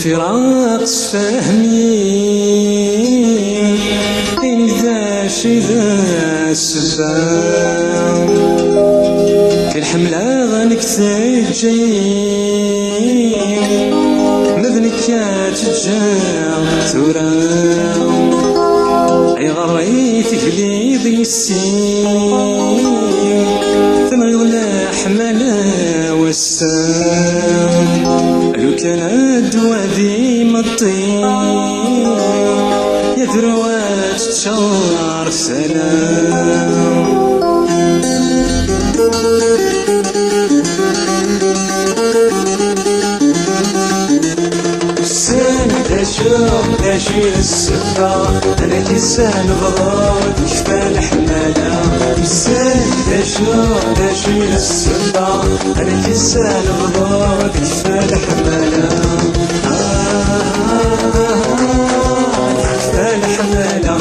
الفراق تفهمي إذا شذا السفام في الحملة غنكتجي مذنك تجاه ثورام أي غريت قليب السين ثم ولا حملة والسام لو كان الدوا ذي الطين يا ذروات تشار سلام داشي السفا انا كيسان بغاوت كفا الحمالة داشي السفا انا كيسان بغاوت كفا الحمالة كفا الحمالة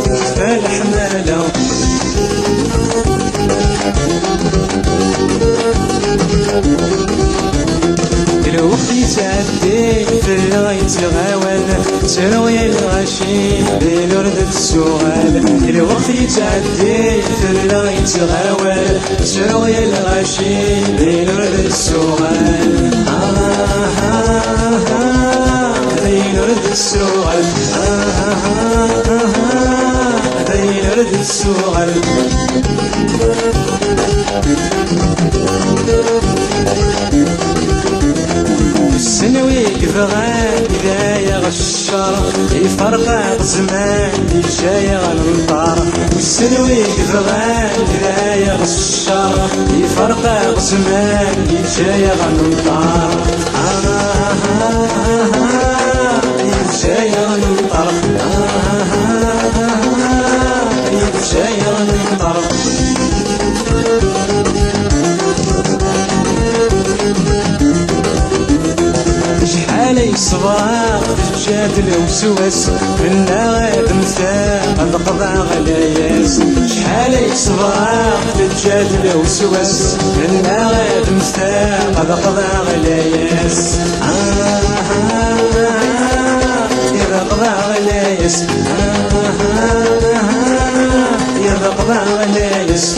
كفا الحمالة الوقت يتعدي في الغاية الغوال تروي الغشي بالورد السؤال الوقت يتعدي في الغاية الغوال تروي الغشي بالورد السؤال بالورد السؤال بالورد السؤال السنوي كفغان إذا يغشر يفرق زمان يجاي غنمطر والسنوي كفغان إذا يغشر يفرق زمان يجاي غنمطر يجاي غنمطر يجاي غنمطر شحالي صباغ جاد الوسواس منا غاد مثاق القضاء غلاياس شحالي صباغ جاد الوسواس منا غاد مثاق القضاء غلاياس يا قضاء غلاياس يا قضاء غلاياس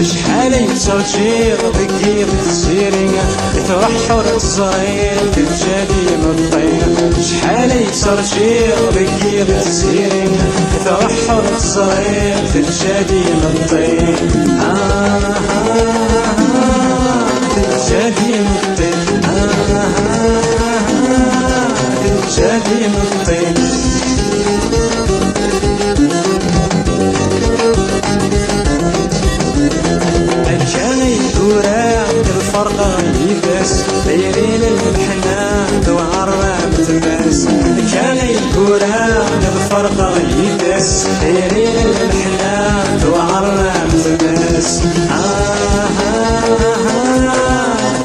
شحالي ترجير ذكير السيرين يتوحر الصغير تجادي من الطين شحالي ترجير ذكير السيرين يتوحر الصغير تجادي من الطين تجادي من الطين تجادي من الطين الفرق يبس دايرين المحنة وعرام تماس كان يقولها الفرق يبس دايرين المحنة وعرام تماس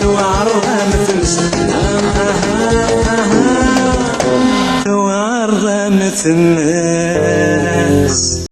وعرام تماس وعرام تماس